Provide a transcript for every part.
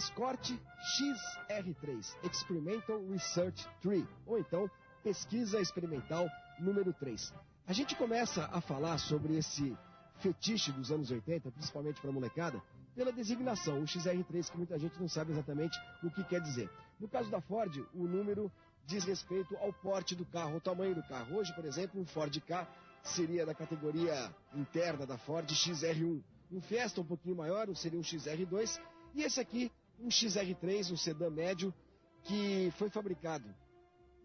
Escort XR3, Experimental Research 3, ou então Pesquisa Experimental número 3. A gente começa a falar sobre esse fetiche dos anos 80, principalmente para a molecada, pela designação, o XR3, que muita gente não sabe exatamente o que quer dizer. No caso da Ford, o número diz respeito ao porte do carro, ao tamanho do carro. Hoje, por exemplo, um Ford Ka seria da categoria interna da Ford XR1. Um Fiesta um pouquinho maior seria um XR2. E esse aqui, um XR3, um sedã médio, que foi fabricado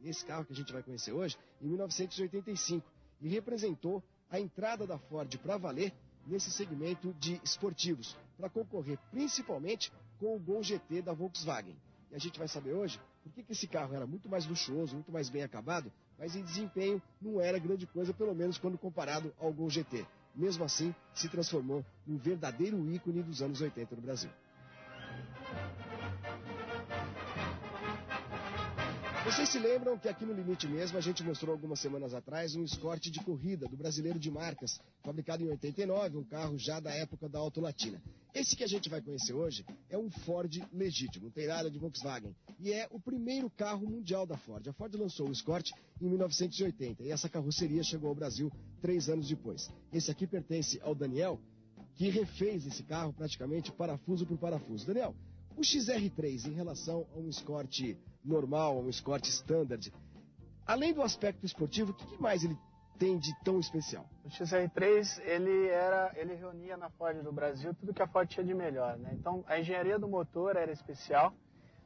nesse carro que a gente vai conhecer hoje, em 1985, e representou a entrada da Ford para valer nesse segmento de esportivos, para concorrer principalmente com o Gol GT da Volkswagen. E a gente vai saber hoje por que esse carro era muito mais luxuoso, muito mais bem acabado, mas em desempenho não era grande coisa, pelo menos quando comparado ao Gol GT. Mesmo assim, se transformou num verdadeiro ícone dos anos 80 no Brasil. Vocês se lembram que aqui no Limite mesmo a gente mostrou algumas semanas atrás um Escort de corrida do Brasileiro de Marcas, fabricado em 89, um carro já da época da Auto Latina. Esse que a gente vai conhecer hoje é um Ford legítimo, um tem nada de Volkswagen, e é o primeiro carro mundial da Ford. A Ford lançou o Escort em 1980 e essa carroceria chegou ao Brasil 3 anos depois. Esse aqui pertence ao Daniel, que refez esse carro praticamente parafuso por parafuso. Daniel, o XR3 em relação a um Escort normal, a um Escort Standard, além do aspecto esportivo, o que mais ele tem de tão especial? O XR3, ele reunia na Ford do Brasil tudo que a Ford tinha de melhor, né? Então, a engenharia do motor era especial,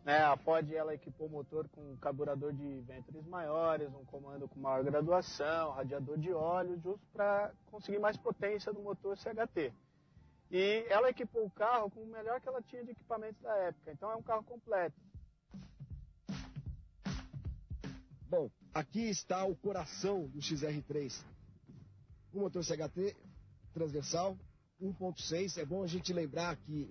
né? A Ford, ela equipou o motor com um carburador de ventures maiores, um comando com maior graduação, radiador de óleo, justo para conseguir mais potência do motor CHT. E ela equipou o carro com o melhor que ela tinha de equipamentos da época. Então é um carro completo. Bom, aqui está o coração do XR3. O motor CHT transversal, 1.6. É bom a gente lembrar que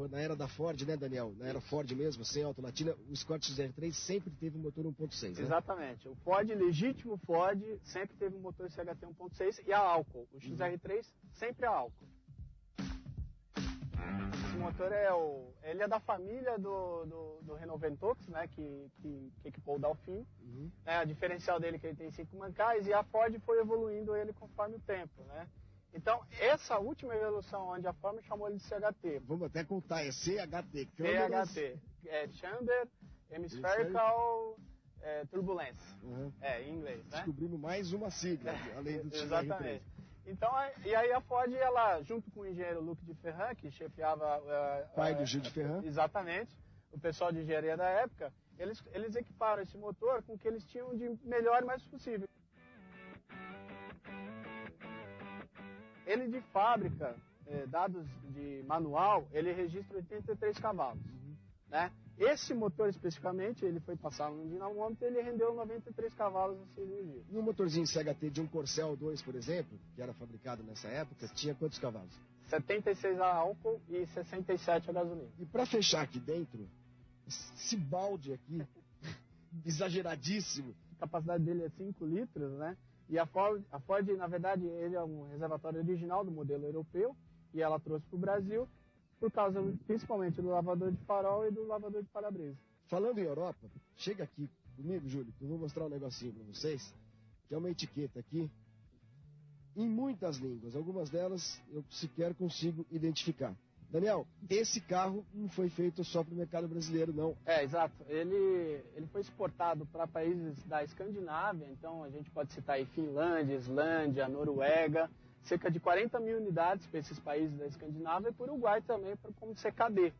na era da Ford, né, Daniel? Na era Ford mesmo, sem Auto Latina, o Escort XR3 sempre teve um motor 1.6, né? Exatamente. O Ford, legítimo Ford, sempre teve um motor CHT 1.6 e a álcool. O XR3 sempre a álcool. Esse motor ele é da família do Renault Ventoux, né, que equipou o Dalphin. A diferencial dele é que ele tem 5 mancais e a Ford foi evoluindo ele conforme o tempo, né? Então, essa última evolução, onde a Ford chamou ele de CHT. Vamos até contar, é CHT. CHT. É Chamber Hemispherical Turbulence. Em inglês, né? Descobrimos mais uma sigla, além do XR3. Exatamente. Então, e aí a Ford, ela, junto com o engenheiro Luc de Ferran, que chefiava... pai do Gil de Ferran. Exatamente. O pessoal de engenharia da época, eles equiparam esse motor com o que eles tinham de melhor e mais possível. Ele de fábrica, dados de manual, ele registra 83 cavalos, né? Esse motor especificamente, ele foi passar no dinamômetro e ele rendeu 93 cavalos a ser dirigido. E um motorzinho CHT de um Corcel 2, por exemplo, que era fabricado nessa época, tinha quantos cavalos? 76 a álcool e 67 a gasolina. E para fechar aqui dentro, esse balde aqui, exageradíssimo. A capacidade dele é 5 litros, né? E a Ford, na verdade, ele é um reservatório original do modelo europeu e ela trouxe para o Brasil por causa principalmente do lavador de farol e do lavador de para-brisa. Falando em Europa, chega aqui comigo, Júlio, que eu vou mostrar um negocinho para vocês, que é uma etiqueta aqui, em muitas línguas, algumas delas eu sequer consigo identificar. Daniel, esse carro não foi feito só para o mercado brasileiro, não. Exato. Ele foi exportado para países da Escandinávia, então a gente pode citar aí Finlândia, Islândia, Noruega, cerca de 40 mil unidades para esses países da Escandinávia e para o Uruguai também como CKD.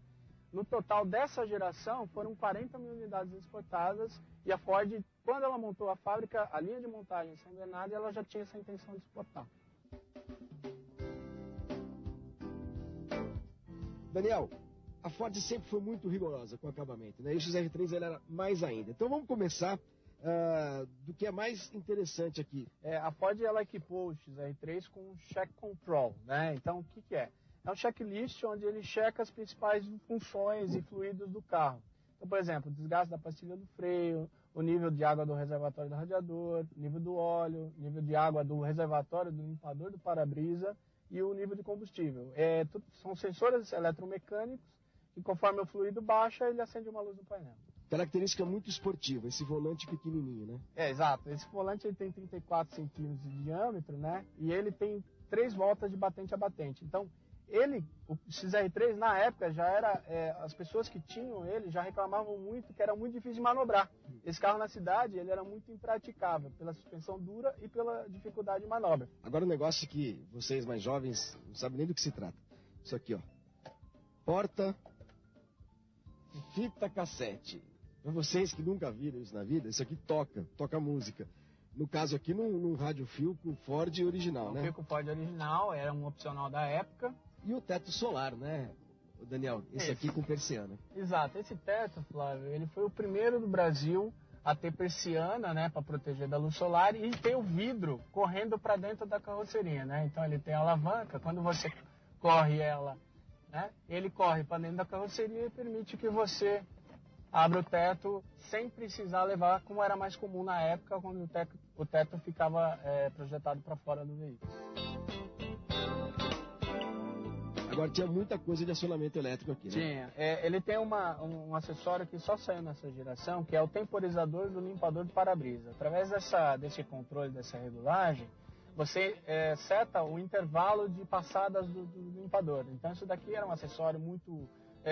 No total dessa geração foram 40 mil unidades exportadas e a Ford, quando ela montou a fábrica, a linha de montagem em São Bernardo, ela já tinha essa intenção de exportar. Daniel, a Ford sempre foi muito rigorosa com o acabamento, né? E o XR3 ele era mais ainda. Então vamos começar do que é mais interessante aqui. A Ford ela equipou o XR3 com um check control, né? Então o que é? É um checklist onde ele checa as principais funções e fluidos do carro. Então, por exemplo, o desgaste da pastilha do freio, o nível de água do reservatório do radiador, o nível do óleo, o nível de água do reservatório do limpador do para-brisa e o nível de combustível. São sensores eletromecânicos e conforme o fluido baixa, ele acende uma luz no painel. Característica muito esportiva, esse volante pequenininho, né? Exato. Esse volante ele tem 34 centímetros de diâmetro, né? E ele tem 3 voltas de batente a batente. Então, o XR3, na época, já era... as pessoas que tinham ele já reclamavam muito que era muito difícil de manobrar. Esse carro na cidade, ele era muito impraticável, pela suspensão dura e pela dificuldade de manobra. Agora um negócio que vocês mais jovens não sabem nem do que se trata. Isso aqui, ó. Porta fita cassete. Para vocês que nunca viram isso na vida, isso aqui toca música. No caso aqui, num rádio Philco Ford original, né? Philco Ford original, era um opcional da época. E o teto solar, né, Daniel? Esse aqui com persiana. Exato. Esse teto, Flávio, ele foi o primeiro do Brasil a ter persiana, né, para proteger da luz solar e ter o vidro correndo para dentro da carroceria, né? Então ele tem a alavanca, quando você corre ela, né, ele corre para dentro da carroceria e permite que você abra o teto sem precisar levar, como era mais comum na época, quando o teto ficava projetado para fora do veículo. Agora tinha muita coisa de acionamento elétrico aqui, né? Tinha. Ele tem um acessório que só saiu nessa geração, que é o temporizador do limpador de para-brisa. Através desse controle, dessa regulagem, você seta o intervalo de passadas do limpador. Então isso daqui era um acessório muito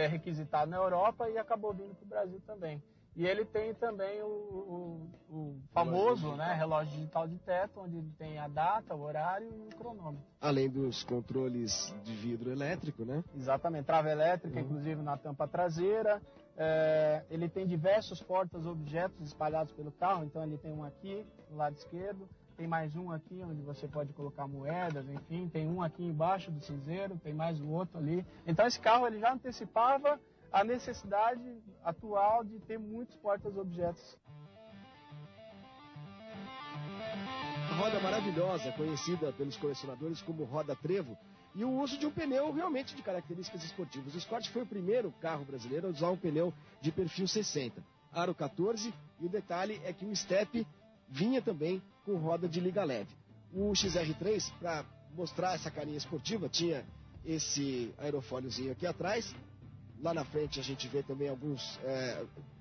requisitado na Europa e acabou vindo para o Brasil também. E ele tem também o famoso, né, relógio digital de teto, onde ele tem a data, o horário e o cronômetro. Além dos controles de vidro elétrico, né? Exatamente, trava elétrica, inclusive na tampa traseira. Ele tem diversos portas-objetos espalhados pelo carro, então ele tem um aqui, do lado esquerdo, tem mais um aqui onde você pode colocar moedas, enfim, tem um aqui embaixo do cinzeiro, tem mais um outro ali. Então esse carro ele já antecipava a necessidade atual de ter muitos portas-objetos. Roda maravilhosa, conhecida pelos colecionadores como roda trevo, e o uso de um pneu realmente de características esportivas. O Escort foi o primeiro carro brasileiro a usar um pneu de perfil 60, aro 14, e o detalhe é que o Step vinha também com roda de liga leve. O XR3, para mostrar essa carinha esportiva, tinha esse aerofóliozinho aqui atrás. Lá na frente a gente vê também alguns,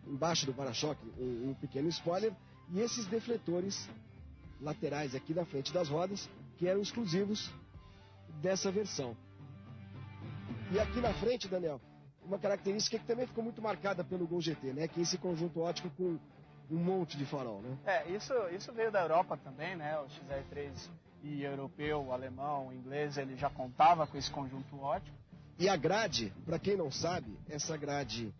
embaixo do para-choque, um pequeno spoiler, e esses defletores laterais aqui na frente das rodas, que eram exclusivos dessa versão. E aqui na frente, Daniel, uma característica que também ficou muito marcada pelo Gol GT, né? Que é esse conjunto óptico com um monte de farol, né? Isso veio da Europa também, né? O XR3 e europeu, o alemão, o inglês, ele já contava com esse conjunto óptico. E a grade, para quem não sabe, essa grade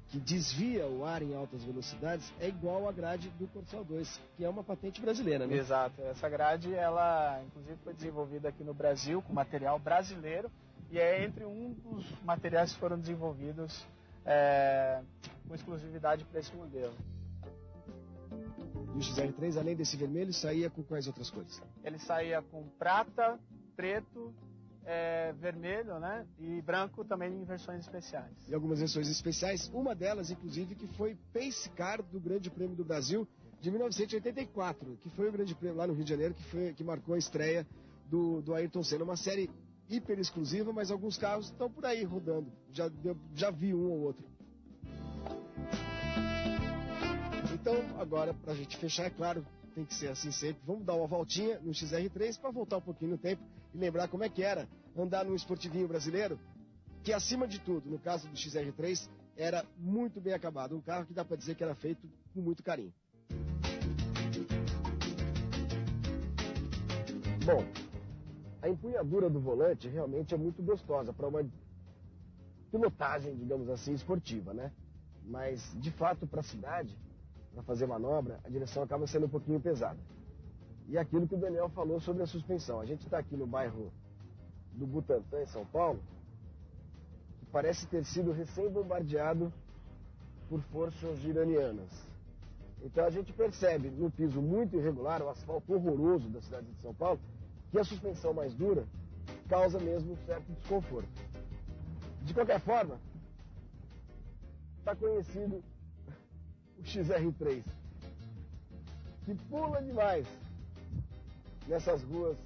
que desvia o ar em altas velocidades é igual à grade do Corcel 2, que é uma patente brasileira, né? Exato. Essa grade, ela inclusive foi desenvolvida aqui no Brasil com material brasileiro e é entre um dos materiais que foram desenvolvidos com exclusividade para esse modelo. E o XR3, além desse vermelho, saía com quais outras cores? Ele saía com prata, preto, vermelho, né? E branco também em versões especiais. E algumas versões especiais, uma delas, inclusive, que foi Pace Car do Grande Prêmio do Brasil de 1984, que foi o Grande Prêmio lá no Rio de Janeiro, que marcou a estreia do Ayrton Senna. Uma série hiper exclusiva, mas alguns carros estão por aí rodando. Já vi um ou outro. Então, agora, para a gente fechar, é claro, tem que ser assim sempre. Vamos dar uma voltinha no XR3 para voltar um pouquinho no tempo e lembrar como é que era andar num esportivinho brasileiro, que acima de tudo, no caso do XR3, era muito bem acabado. Um carro que dá para dizer que era feito com muito carinho. Bom, a empunhadura do volante realmente é muito gostosa para uma pilotagem, digamos assim, esportiva, né? Mas, de fato, para a cidade, para fazer manobra, a direção acaba sendo um pouquinho pesada. E aquilo que o Daniel falou sobre a suspensão. A gente está aqui no bairro do Butantã, em São Paulo, que parece ter sido recém-bombardeado por forças iranianas. Então a gente percebe, no piso muito irregular, o asfalto horroroso da cidade de São Paulo, que a suspensão mais dura causa mesmo um certo desconforto. De qualquer forma, está conhecido o XR3, que pula demais nessas ruas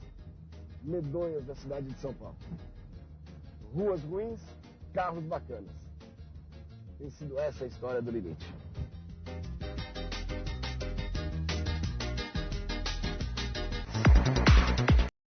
medonhas da cidade de São Paulo. Ruas ruins, carros bacanas. tem sido essa a história do limite.